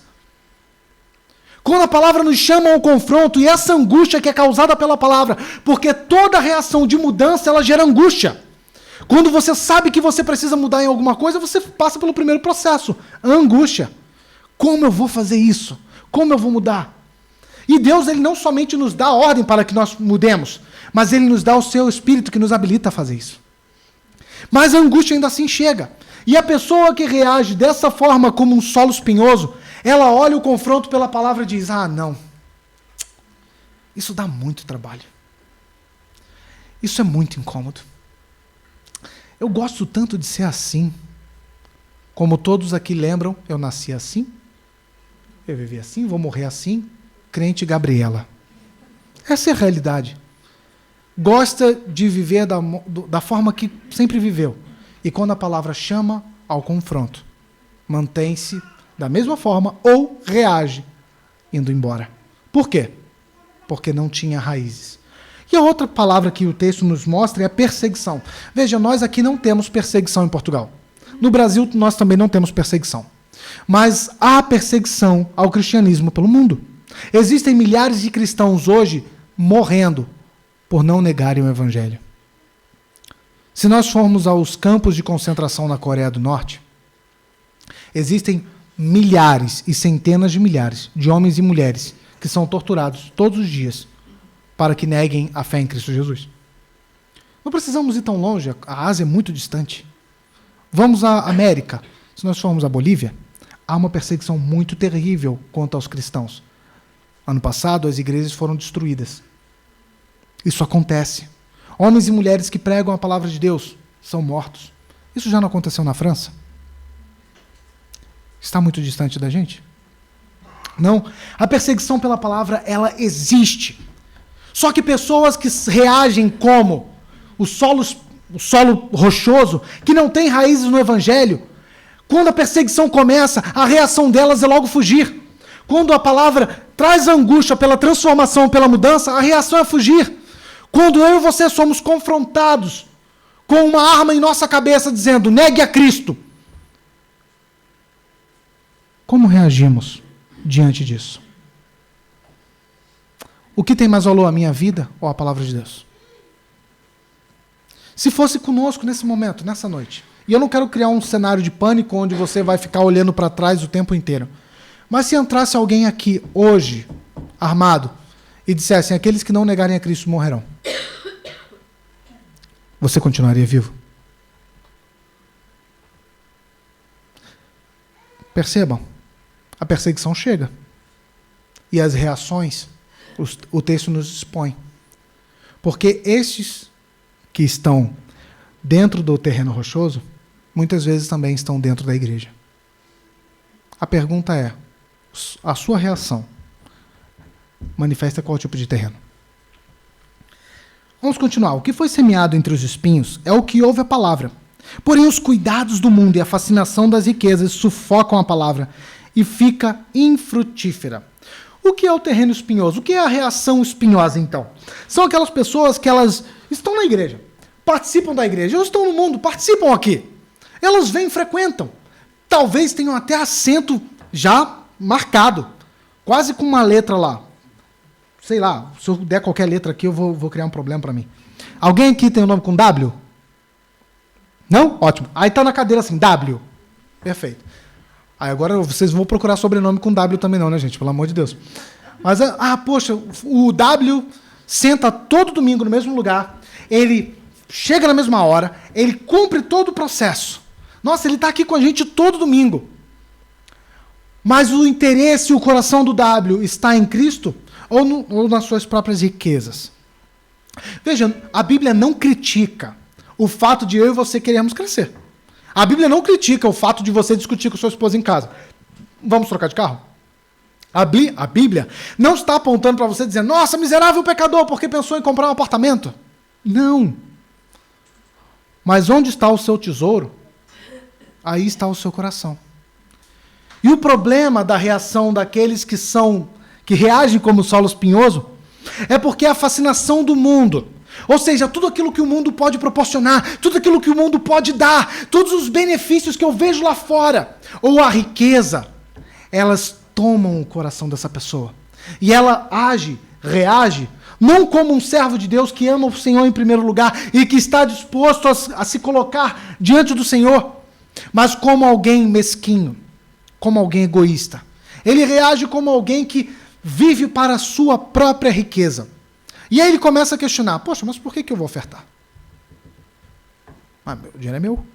Quando a palavra nos chama a um confronto, e essa angústia que é causada pela palavra, porque toda reação de mudança, ela gera angústia. Quando você sabe que você precisa mudar em alguma coisa, você passa pelo primeiro processo, a angústia. Como eu vou fazer isso? Como eu vou mudar? E Deus, ele não somente nos dá a ordem para que nós mudemos, mas ele nos dá o seu Espírito que nos habilita a fazer isso. Mas a angústia ainda assim chega. E a pessoa que reage dessa forma como um solo espinhoso, ela olha o confronto pela palavra e diz, não, isso dá muito trabalho. Isso é muito incômodo. Eu gosto tanto de ser assim. Como todos aqui lembram, eu nasci assim, eu vivi assim, vou morrer assim, crente Gabriela. Essa é a realidade. Gosta de viver da forma que sempre viveu. E quando a palavra chama ao confronto, mantém-se da mesma forma ou reage indo embora. Por quê? Porque não tinha raízes. E a outra palavra que o texto nos mostra é a perseguição. Veja, nós aqui não temos perseguição em Portugal. No Brasil, nós também não temos perseguição. Mas há perseguição ao cristianismo pelo mundo. Existem milhares de cristãos hoje morrendo por não negarem o evangelho. Se nós formos aos campos de concentração na Coreia do Norte, existem milhares e centenas de milhares de homens e mulheres que são torturados todos os dias para que neguem a fé em Cristo Jesus. Não precisamos ir tão longe, a Ásia é muito distante. Vamos à América. Se nós formos à Bolívia, há uma perseguição muito terrível quanto aos cristãos. Ano passado, as igrejas foram destruídas. Isso acontece. Homens e mulheres que pregam a palavra de Deus são mortos. Isso já não aconteceu na França? Está muito distante da gente? Não. A perseguição pela palavra, ela existe. Só que pessoas que reagem como o solo rochoso, que não tem raízes no evangelho, quando a perseguição começa, a reação delas é logo fugir. Quando a palavra traz angústia pela transformação, pela mudança, a reação é fugir. Quando eu e você somos confrontados com uma arma em nossa cabeça dizendo, negue a Cristo. Como reagimos diante disso? O que tem mais valor, a minha vida ou a palavra de Deus? Se fosse conosco nesse momento, nessa noite, e eu não quero criar um cenário de pânico onde você vai ficar olhando para trás o tempo inteiro, mas se entrasse alguém aqui hoje, armado, e dissessem, aqueles que não negarem a Cristo morrerão, você continuaria vivo? Percebam, a perseguição chega. E as reações, o texto nos expõe. Porque estes que estão dentro do terreno rochoso, muitas vezes também estão dentro da igreja. A pergunta é, a sua reação manifesta qual tipo de terreno? Vamos continuar. O que foi semeado entre os espinhos é o que ouve a palavra. Porém, os cuidados do mundo e a fascinação das riquezas sufocam a palavra e fica infrutífera. O que é o terreno espinhoso? O que é a reação espinhosa, então? São aquelas pessoas que elas estão na igreja, participam da igreja, elas estão no mundo, participam aqui. Elas vêm, frequentam. Talvez tenham até assento já marcado, quase com uma letra lá. Sei lá, se eu der qualquer letra aqui, eu vou criar um problema para mim. Alguém aqui tem o nome com W? Não? Ótimo. Aí tá na cadeira assim, W. Perfeito. Aí agora vocês vão procurar sobrenome com W também não, né, gente? Pelo amor de Deus. Mas, poxa, o W senta todo domingo no mesmo lugar, ele chega na mesma hora, ele cumpre todo o processo. Nossa, ele está aqui com a gente todo domingo. Mas o interesse e o coração do W está em Cristo ou nas suas próprias riquezas? Veja, a Bíblia não critica o fato de eu e você queremos crescer. A Bíblia não critica o fato de você discutir com sua esposa em casa. Vamos trocar de carro? A Bíblia não está apontando para você dizendo, nossa, miserável pecador, porque pensou em comprar um apartamento. Não. Mas onde está o seu tesouro, aí está o seu coração. E o problema da reação daqueles que reagem como solo espinhoso é porque a fascinação do mundo, ou seja, tudo aquilo que o mundo pode proporcionar, tudo aquilo que o mundo pode dar, todos os benefícios que eu vejo lá fora, ou a riqueza, elas tomam o coração dessa pessoa. E ela reage, não como um servo de Deus que ama o Senhor em primeiro lugar e que está disposto a se colocar diante do Senhor, mas como alguém mesquinho, como alguém egoísta. Ele reage como alguém que vive para a sua própria riqueza. E aí ele começa a questionar, poxa, mas por que eu vou ofertar? O dinheiro é meu.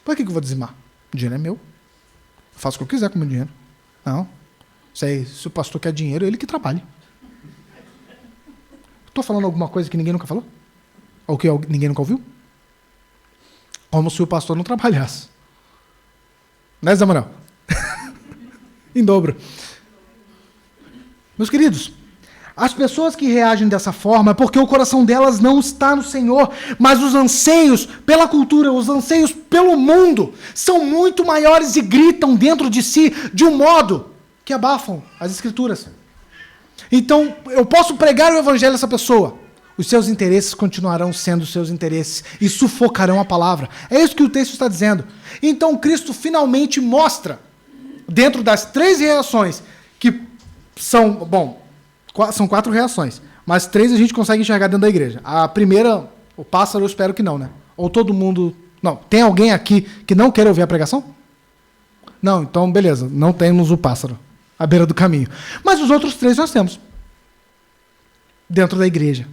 Por que eu vou dizimar? O dinheiro é meu. Eu faço o que eu quiser com o meu dinheiro. Não. Se o pastor quer dinheiro, ele que trabalhe. Estou falando alguma coisa que ninguém nunca falou? Ou que ninguém nunca ouviu? Como se o pastor não trabalhasse. Né, Zé Manuel? Em dobro. Meus queridos, as pessoas que reagem dessa forma é porque o coração delas não está no Senhor, mas os anseios pela cultura, os anseios pelo mundo, são muito maiores e gritam dentro de si de um modo que abafam as Escrituras. Então, eu posso pregar o Evangelho a essa pessoa, os seus interesses continuarão sendo os seus interesses e sufocarão a palavra. É isso que o texto está dizendo. Então, Cristo finalmente mostra, dentro das 3 reações, que são 4 reações, mas 3 a gente consegue enxergar dentro da igreja. A primeira, o pássaro, eu espero que não, né? Ou todo mundo... Não, tem alguém aqui que não quer ouvir a pregação? Não, então beleza, não temos o pássaro à beira do caminho. Mas os outros 3 nós temos. Dentro da igreja.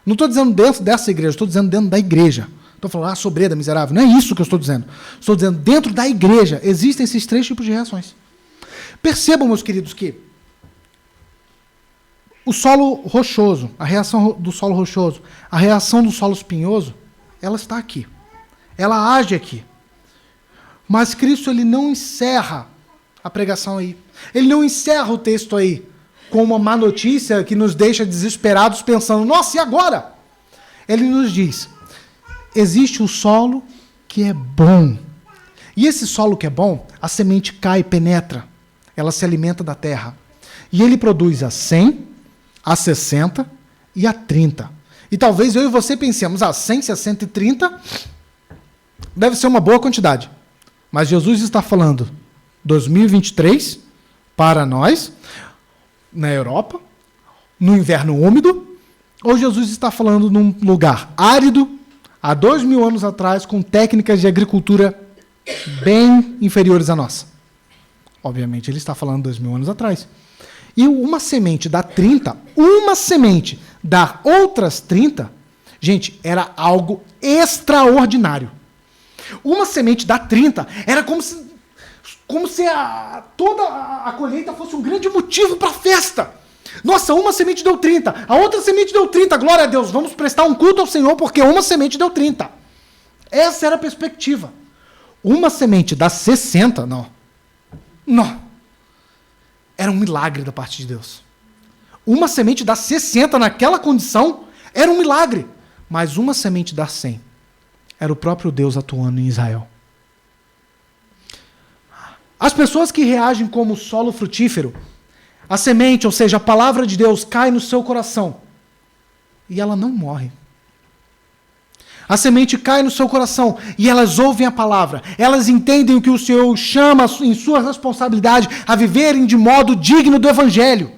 Não estou dizendo dentro dessa igreja, estou dizendo dentro da igreja. Estou falando, sobreda, miserável. Não é isso que eu estou dizendo. Estou dizendo, dentro da igreja existem esses 3 tipos de reações. Percebam, meus queridos, que o solo rochoso, a reação do solo rochoso, a reação do solo espinhoso, ela está aqui. Ela age aqui. Mas Cristo, ele não encerra a pregação aí. Ele não encerra o texto aí com uma má notícia que nos deixa desesperados pensando, nossa, e agora? Ele nos diz, existe um solo que é bom. E esse solo que é bom, a semente cai e penetra. Ela se alimenta da terra. E ele produz a 100, a 60 e a 30. E talvez eu e você pensemos, 100, 60 e 30 deve ser uma boa quantidade. Mas Jesus está falando 2023 para nós, na Europa, no inverno úmido, ou Jesus está falando num lugar árido, há 2000 anos atrás, com técnicas de agricultura bem inferiores à nossa. Obviamente, ele está falando 2000 anos atrás. E uma semente dá 30, uma semente dá outras 30, gente, era algo extraordinário. Uma semente dá 30, era como se toda a colheita fosse um grande motivo para a festa. Nossa, uma semente deu 30, a outra semente deu 30, glória a Deus, vamos prestar um culto ao Senhor porque uma semente deu 30. Essa era a perspectiva. Uma semente dá 60, não. Era um milagre da parte de Deus. Uma semente dá 60 naquela condição, era um milagre. Mas uma semente dá 100. Era o próprio Deus atuando em Israel. As pessoas que reagem como solo frutífero, a semente, ou seja, a palavra de Deus, cai no seu coração. E ela não morre. A semente cai no seu coração e elas ouvem a palavra. Elas entendem o que o Senhor chama em sua responsabilidade a viverem de modo digno do Evangelho.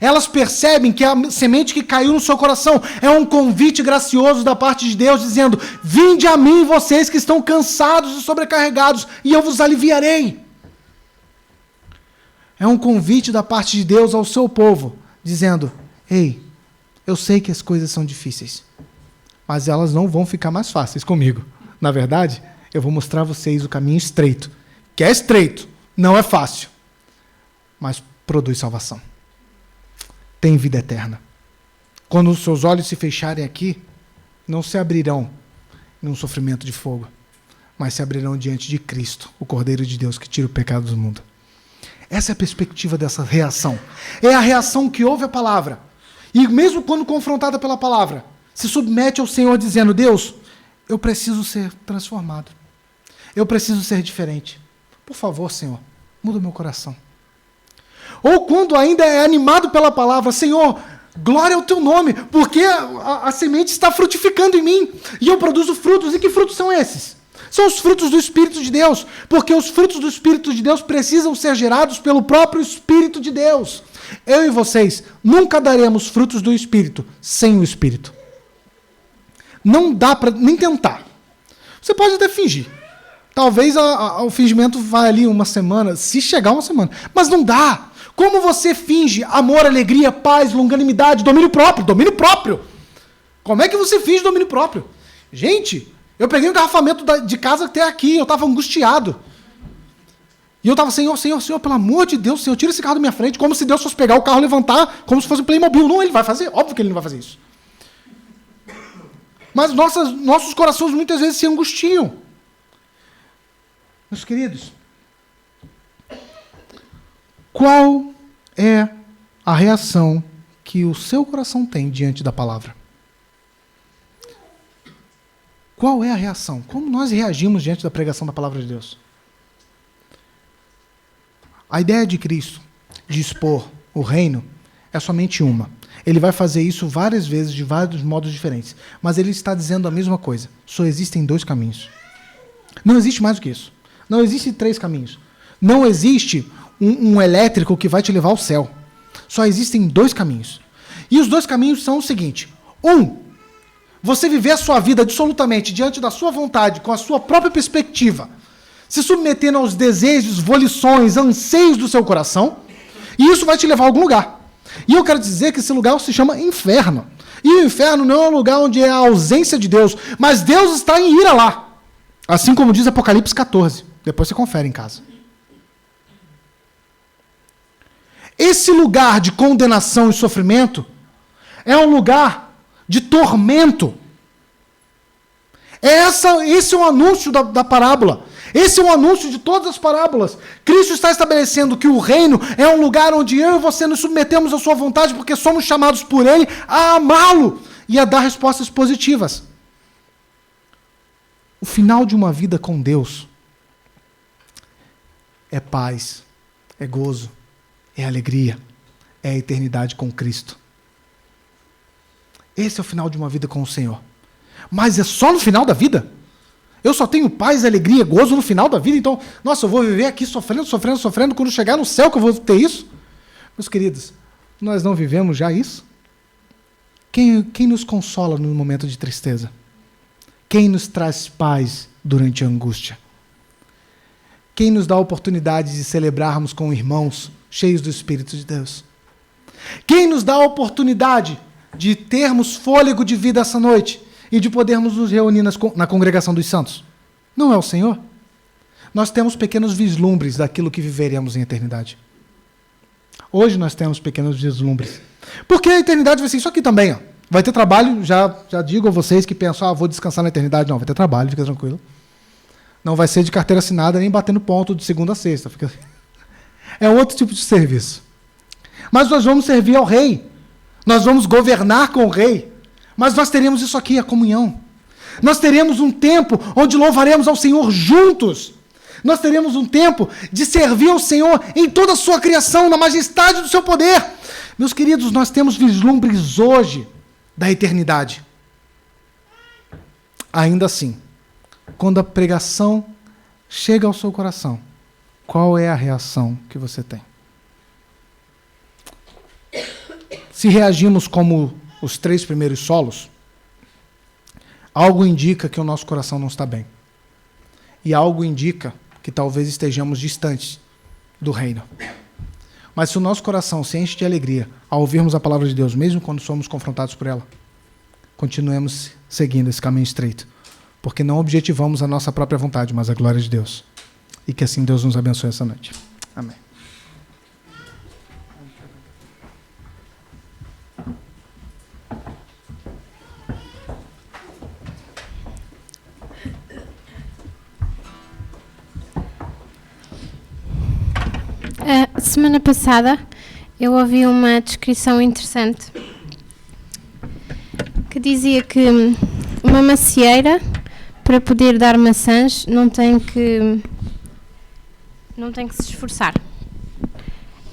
Elas percebem que a semente que caiu no seu coração é um convite gracioso da parte de Deus, dizendo: vinde a mim, vocês que estão cansados e sobrecarregados, e eu vos aliviarei. É um convite da parte de Deus ao seu povo, dizendo: ei, eu sei que as coisas são difíceis, mas elas não vão ficar mais fáceis comigo. Na verdade, eu vou mostrar a vocês o caminho estreito, que é estreito, não é fácil, mas produz salvação. Tem vida eterna. Quando os seus olhos se fecharem aqui, não se abrirão num sofrimento de fogo, mas se abrirão diante de Cristo, o Cordeiro de Deus que tira o pecado do mundo. Essa é a perspectiva dessa reação. É a reação que ouve a palavra. E mesmo quando confrontada pela palavra, se submete ao Senhor dizendo: Deus, eu preciso ser transformado. Eu preciso ser diferente. Por favor, Senhor, muda o meu coração. Ou quando ainda é animado pela palavra: Senhor, glória ao teu nome, porque a semente está frutificando em mim, e eu produzo frutos. E que frutos são esses? São os frutos do Espírito de Deus, porque os frutos do Espírito de Deus precisam ser gerados pelo próprio Espírito de Deus. Eu e vocês nunca daremos frutos do Espírito sem o Espírito. Não dá para nem tentar. Você pode até fingir. Talvez o fingimento vá ali uma semana, se chegar uma semana. Mas não dá. Como você finge amor, alegria, paz, longanimidade, domínio próprio? Domínio próprio. Como é que você finge domínio próprio? Gente, eu peguei um engarrafamento de casa até aqui, eu estava angustiado. E eu estava: Senhor, pelo amor de Deus, Senhor, tira esse carro da minha frente, como se Deus fosse pegar o carro e levantar, como se fosse um Playmobil. Não, ele vai fazer, óbvio que ele não vai fazer isso. Mas nossos corações muitas vezes se angustiam. Meus queridos, qual é a reação que o seu coração tem diante da palavra? Qual é a reação? Como nós reagimos diante da pregação da palavra de Deus? A ideia de Cristo de expor o reino é somente uma. Ele vai fazer isso várias vezes, de vários modos diferentes. Mas ele está dizendo a mesma coisa. Só existem 2 caminhos. Não existe mais do que isso. Não existem 3 caminhos. Não existe um elétrico que vai te levar ao céu. Só existem 2 caminhos. E os 2 caminhos são o seguinte: você viver a sua vida absolutamente diante da sua vontade, com a sua própria perspectiva, se submetendo aos desejos, volições, anseios do seu coração, e isso vai te levar a algum lugar. E eu quero dizer que esse lugar se chama inferno. E o inferno não é um lugar onde é a ausência de Deus, mas Deus está em ira lá. Assim como diz Apocalipse 14. Depois você confere em casa. Esse lugar de condenação e sofrimento é um lugar de tormento. Esse é o anúncio da parábola. Esse é o anúncio de todas as parábolas. Cristo está estabelecendo que o reino é um lugar onde eu e você nos submetemos à sua vontade, porque somos chamados por Ele a amá-lo e a dar respostas positivas. O final de uma vida com Deus é paz, é gozo, é alegria, é a eternidade com Cristo. Esse é o final de uma vida com o Senhor. Mas é só no final da vida? Eu só tenho paz, alegria, gozo no final da vida, então, nossa, eu vou viver aqui sofrendo, quando chegar no céu que eu vou ter isso? Meus queridos, nós não vivemos já isso? Quem nos consola no momento de tristeza? Quem nos traz paz durante a angústia? Quem nos dá a oportunidade de celebrarmos com irmãos cheios do Espírito de Deus? Quem nos dá a oportunidade de termos fôlego de vida essa noite e de podermos nos reunir na congregação dos santos? Não é o Senhor? Nós temos pequenos vislumbres daquilo que viveremos em eternidade. Hoje nós temos pequenos vislumbres. Porque a eternidade vai ser isso aqui também. Ó. Vai ter trabalho, já digo a vocês que pensam, vou descansar na eternidade. Não, vai ter trabalho, fica tranquilo. Não vai ser de carteira assinada nem batendo ponto de segunda a sexta. É outro tipo de serviço. Mas nós vamos servir ao rei. Nós vamos governar com o rei. Mas nós teremos isso aqui, a comunhão. Nós teremos um tempo onde louvaremos ao Senhor juntos. Nós teremos um tempo de servir ao Senhor em toda a sua criação, na majestade do seu poder. Meus queridos, nós temos vislumbres hoje da eternidade. Ainda assim, quando a pregação chega ao seu coração, qual é a reação que você tem? se reagimos como os 3 primeiros solos, algo indica que o nosso coração não está bem. E algo indica que talvez estejamos distantes do reino. Mas se o nosso coração se enche de alegria ao ouvirmos a palavra de Deus, mesmo quando somos confrontados por ela, continuemos seguindo esse caminho estreito, porque não objetivamos a nossa própria vontade, mas a glória de Deus. E que assim Deus nos abençoe essa noite. Amém.
Semana passada eu ouvi uma descrição interessante que dizia que uma macieira, para poder dar maçãs, não tem que se esforçar.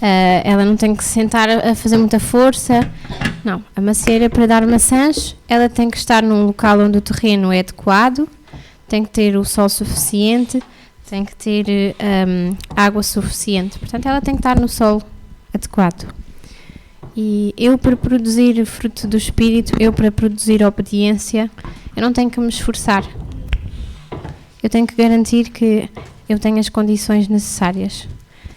Ela não tem que se sentar a fazer muita força. Não, a macieira, para dar maçãs, ela tem que estar num local onde o terreno é adequado, tem que ter o sol suficiente, tem que ter água suficiente. Portanto, ela tem que estar no sol adequado. E eu, para produzir fruto do Espírito, eu, para produzir obediência, eu não tenho que me esforçar. Eu tenho que garantir que eu tenho as condições necessárias.